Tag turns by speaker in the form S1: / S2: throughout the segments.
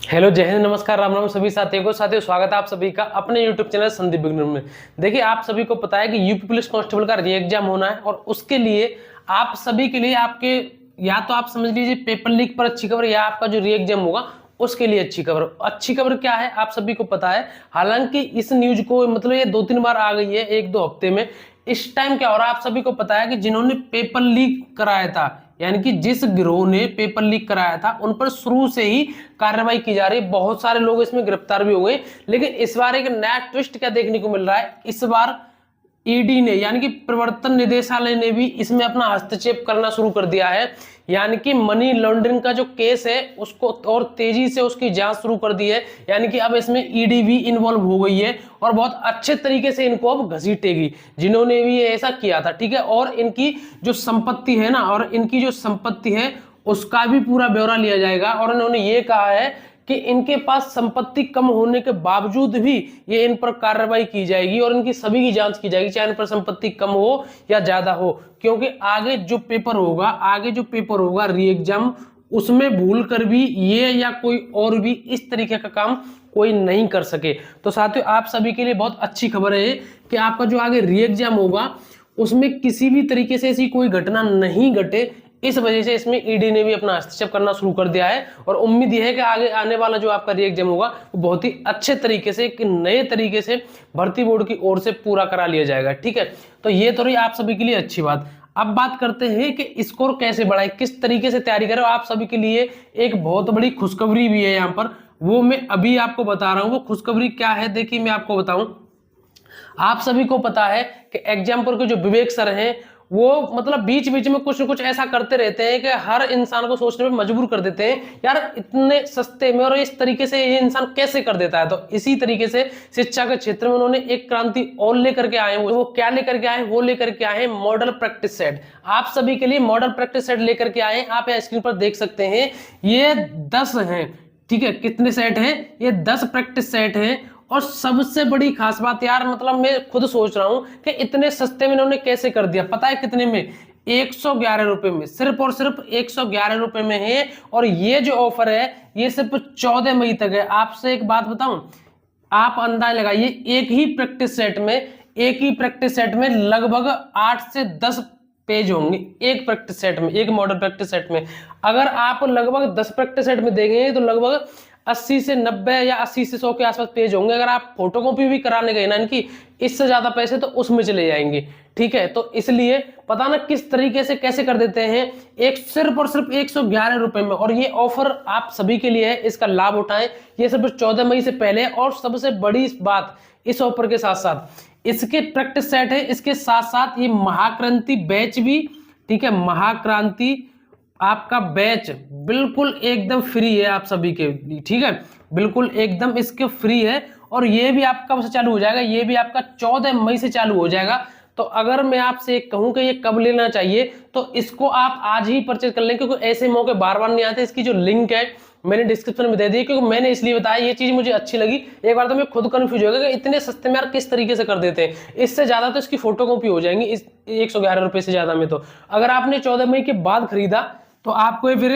S1: Hello, जय हिंद, नमस्कार, राम राम सभी साथियों स्वागत है आप सभी का अपने यूट्यूब चैनल संदीप बिगनर में। देखिए, आप सभी को पता है कि यूपी पुलिस कांस्टेबल का री एग्जाम होना है और उसके लिए आप सभी के लिए आपके या तो आप समझ लीजिए पेपर लीक पर अच्छी खबर या आपका जो री एग्जाम होगा उसके लिए अच्छी खबर। अच्छी खबर क्या है आप सभी को पता है। हालांकि इस न्यूज को मतलब ये 2-3 बार आ गई है 1-2 हफ्ते में। इस टाइम क्या हो रहा है आप सभी को पता है कि जिन्होंने पेपर लीक कराया था, यानी कि जिस गिरोह ने पेपर लीक कराया था उन पर शुरू से ही कार्रवाई की जा रही है। बहुत सारे लोग इसमें गिरफ्तार भी हो गए, लेकिन इस बार एक नया ट्विस्ट क्या देखने को मिल रहा है। इस बार ईडी ने यानी कि प्रवर्तन निदेशालय ने भी इसमें अपना हस्तक्षेप करना शुरू कर दिया है। यानी कि मनी लॉन्ड्रिंग का जो केस है उसको और तेजी से उसकी जांच शुरू कर दी है। यानी कि अब इसमें ईडी भी इन्वॉल्व हो गई है और बहुत अच्छे तरीके से इनको अब घसीटेगी जिन्होंने भी ऐसा किया था। ठीक है, और इनकी जो संपत्ति है ना, और इनकी जो संपत्ति है उसका भी पूरा ब्यौरा लिया जाएगा। और इन्होंने ये कहा है कि इनके पास संपत्ति कम होने के बावजूद भी ये इन पर कार्रवाई की जाएगी और इनकी सभी की जांच की जाएगी, चाहे इन पर संपत्ति कम हो या ज्यादा हो। क्योंकि आगे जो पेपर होगा री एग्जाम, उसमें भूल कर भी ये या कोई और भी इस तरीके का काम कोई नहीं कर सके। तो साथियों, आप सभी के लिए बहुत अच्छी खबर है कि आपका जो आगे री एग्जाम होगा उसमें किसी भी तरीके से ऐसी कोई घटना नहीं घटे। इस वजह से इसमें ईडी ने भी अपना हस्तक्षेप करना शुरू कर दिया है और उम्मीद यह है कि आगे आने वाला जो आपका री एग्जाम होगा वो बहुत ही अच्छे तरीके से एक नए तरीके से भर्ती बोर्ड की ओर से पूरा करा लिया जाएगा। ठीक है, तो ये तो रही आप सभी के लिए अच्छी बात। अब बात करते हैं कि स्कोर कैसे बढ़ाएं, किस तरीके से तैयारी करें। आप सभी के लिए एक बहुत बड़ी खुशखबरी भी है यहाँ पर, वो मैं अभी आपको बता रहा हूँ। वो खुशखबरी क्या है देखिए, मैं आपको बताऊं। आप सभी को पता है कि एग्जाम्पल के जो विवेक सर हैं वो मतलब बीच बीच में कुछ न कुछ ऐसा करते रहते हैं कि हर इंसान को सोचने में मजबूर कर देते हैं, यार इतने सस्ते में और इस तरीके से ये इंसान कैसे कर देता है। तो इसी तरीके से शिक्षा के क्षेत्र में उन्होंने एक क्रांति और लेकर के आए। वो क्या लेकर के आए? वो लेकर के आए मॉडल प्रैक्टिस सेट। आप सभी के लिए मॉडल प्रैक्टिस सेट लेकर के आए। आप यहाँ स्क्रीन पर देख सकते हैं, ये 10 हैं। ठीक है, कितने सेट हैं? ये 10 प्रैक्टिस सेट हैं। और सबसे बड़ी खास बात यार, मतलब मैं खुद सोच रहा हूं कि इतने सस्ते में इन्होंने कैसे कर दिया। पता है कितने में? 111 रुपए में, सिर्फ और सिर्फ 111 रुपए में है। और ये जो ऑफर है ये सिर्फ 14 मई तक है। आपसे एक बात बताऊं, आप अंदाज लगाइए, एक ही प्रैक्टिस सेट में लगभग 8 से 10 पेज होंगे। एक प्रैक्टिस सेट में, एक मॉडल प्रैक्टिस सेट में अगर आप लगभग 10 प्रैक्टिस सेट में देखेंगे तो लगभग 80 से 90 या 80 से 100 के आसपास पेज होंगे। अगर आप फोटोकॉपी भी कराने गए ना इनकी, इससे ज्यादा पैसे तो उसमें चले जाएंगे। ठीक है, तो इसलिए पता ना किस तरीके से कैसे कर देते हैं, एक सिर्फ और सिर्फ 111 रुपए में। और ये ऑफर आप सभी के लिए है, इसका लाभ उठाएं। ये सिर्फ 14 मई से पहले। और सबसे बड़ी बात, इस ऑफर के साथ साथ इसके प्रैक्टिस सेट है, इसके साथ साथ ये महाक्रांति बैच भी। ठीक है, महाक्रांति आपका बैच बिल्कुल एकदम फ्री है आप सभी के लिए। ठीक है, बिल्कुल एकदम इसके फ्री है। और ये भी आपका कब से चालू हो जाएगा? ये भी आपका 14 मई से चालू हो जाएगा। तो अगर मैं आपसे कहूं कि ये कब लेना चाहिए, तो इसको आप आज ही परचेज कर लें, क्योंकि ऐसे मौके बार बार नहीं आते। इसकी जो लिंक है मैंने डिस्क्रिप्शन में दे दी है, क्योंकि मैंने इसलिए बताया, ये चीज मुझे अच्छी लगी। एक बार तो मैं खुद कंफ्यूज हो गया कि इतने सस्ते में यार किस तरीके से कर देते हैं। इससे ज्यादा तो इसकी फोटोकॉपी हो जाएंगी इस 111 रुपए से ज्यादा में। तो अगर आपने 14 मई के बाद खरीदा तो आपको फिर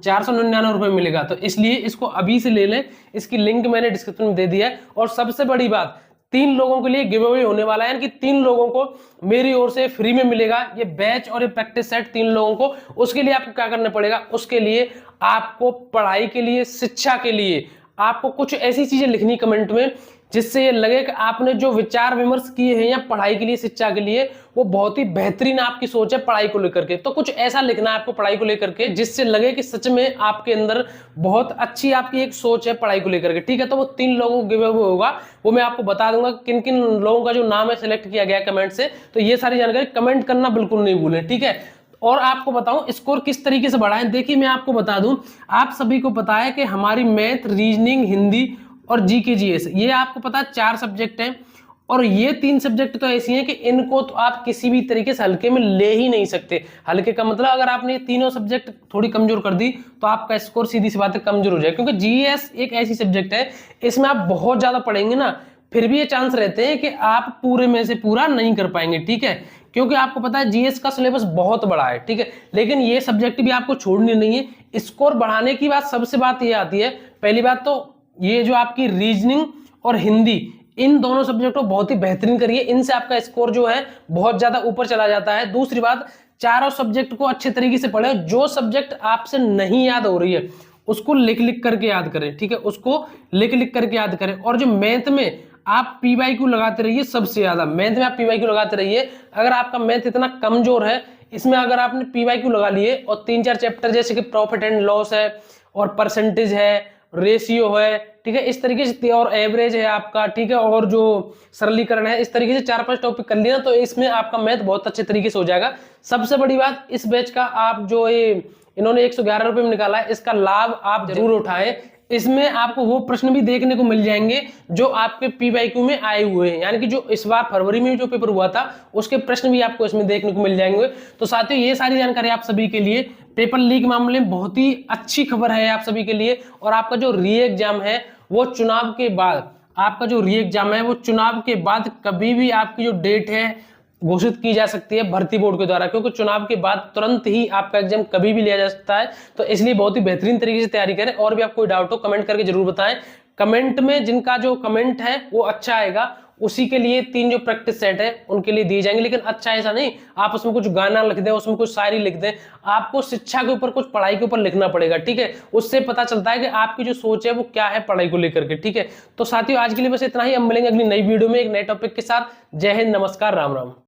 S1: 499 रुपए मिलेगा। तो इसलिए इसको अभी से ले लें, इसकी लिंक मैंने डिस्क्रिप्शन में दे दिया है। और सबसे बड़ी बात, 3 लोगों के लिए गिव अवे होने वाला है, यानी कि 3 लोगों को मेरी ओर से फ्री में मिलेगा ये बैच और ये प्रैक्टिस सेट 3 लोगों को। उसके लिए आपको क्या करना पड़ेगा? उसके लिए आपको पढ़ाई के लिए, शिक्षा के लिए आपको कुछ ऐसी चीजें लिखनी कमेंट में जिससे ये लगे कि आपने जो विचार विमर्श किए हैं या पढ़ाई के लिए, शिक्षा के लिए, वो बहुत ही बेहतरीन आपकी सोच है पढ़ाई को लेकर के। तो कुछ ऐसा लिखना है आपको पढ़ाई को लेकर के जिससे लगे कि सच में आपके अंदर बहुत अच्छी आपकी एक सोच है पढ़ाई को लेकर के। ठीक है, तो वो 3 लोगों को गिव अवे होगा, वो मैं आपको बता दूंगा किन किन लोगों का जो नाम है सिलेक्ट किया गया कमेंट से। तो ये सारी जानकारी कमेंट करना बिल्कुल नहीं भूलें। ठीक है, और आपको बताऊं स्कोर किस तरीके से बढ़ाएं। देखिए, मैं आपको बता दूं, आप सभी को पता है कि हमारी मैथ, रीजनिंग, हिंदी और जीके जीएस, ये आपको पता है 4 सब्जेक्ट हैं। और ये 3 सब्जेक्ट तो ऐसी हैं कि इनको तो आप किसी भी तरीके से हल्के में ले ही नहीं सकते। हल्के का मतलब अगर आपने ये तीनों सब्जेक्ट थोड़ी कमजोर कर दी तो आपका स्कोर सीधी सी बात है कमजोर हो जाए। क्योंकि जीएस एक ऐसी सब्जेक्ट है, इसमें आप बहुत ज्यादा पढ़ेंगे ना, फिर भी ये चांस रहते हैं कि आप पूरे में से पूरा नहीं कर पाएंगे। ठीक है, क्योंकि आपको पता है जीएस का सिलेबस बहुत बड़ा है, ठीक है, लेकिन ये सब्जेक्ट भी आपको छोड़नी नहीं है। स्कोर बढ़ाने की सबसे बात ये आती है, पहली बात तो ये जो आपकी रीजनिंग और हिंदी, इन दोनों सब्जेक्ट को बहुत ही बेहतरीन करिए, इनसे आपका स्कोर जो है बहुत ज्यादा ऊपर चला जाता है। दूसरी बात, चारों सब्जेक्ट को अच्छे तरीके से पढ़े, जो सब्जेक्ट आपसे नहीं याद हो रही है उसको लिख लिख करके याद करें, ठीक है, उसको लिख लिख करके याद करें। और जो मैथ में आप पीवाईक्यू लगाते रहिए, सबसे ज्यादा मैथ में आप पीवाईक्यू लगाते रहिए। अगर आपका मैथ इतना कमजोर है, इसमें अगर आपने पीवाईक्यू लगा लिए और 3-4 चैप्टर जैसे कि प्रॉफिट एंड लॉस है और परसेंटेज है, रेशियो है, ठीक है, इस तरीके से, और एवरेज है आपका, ठीक है, और जो सरलीकरण है, इस तरीके से 4-5 टॉपिक कर लिया तो इसमें आपका मैथ बहुत अच्छे तरीके से हो जाएगा। सबसे बड़ी बात, इस बैच का आप जो ये इन्होंने 111 रुपए में निकाला है, इसका लाभ आप जरूर उठाएं। इसमें आपको वो प्रश्न भी देखने को मिल जाएंगे जो आपके पीवाईक्यू में आए हुए हैं, यानी कि जो इस बार फरवरी में जो पेपर हुआ था उसके प्रश्न भी आपको इसमें देखने को मिल जाएंगे। तो साथियों, ये सारी जानकारी आप सभी के लिए पेपर लीक मामले में बहुत ही अच्छी खबर है आप सभी के लिए। और आपका जो री एग्जाम है वो चुनाव के बाद, आपका जो री एग्जाम है वो चुनाव के बाद कभी भी आपकी जो डेट है घोषित की जा सकती है भर्ती बोर्ड के द्वारा, क्योंकि चुनाव के बाद तुरंत ही आपका एग्जाम कभी भी लिया जा सकता है। तो इसलिए बहुत ही बेहतरीन तरीके से तैयारी करें। और भी आपको कोई डाउट हो कमेंट करके जरूर बताएं। कमेंट में जिनका जो कमेंट है वो अच्छा आएगा, उसी के लिए 3 जो प्रैक्टिस सेट है उनके लिए दिए जाएंगे। लेकिन अच्छा ऐसा नहीं आप उसमें कुछ गाना लिख दें, उसमें कुछ शायरी लिख दें, आपको शिक्षा के ऊपर, कुछ पढ़ाई के ऊपर लिखना पड़ेगा, ठीक है, उससे पता चलता है कि आपकी जो सोच है वो क्या है पढ़ाई को लेकर के, ठीक है। तो साथियों, आज के लिए बस इतना ही। हम मिलेंगे अगली नई वीडियो में एक नए टॉपिक के साथ। जय हिंद, नमस्कार, राम राम।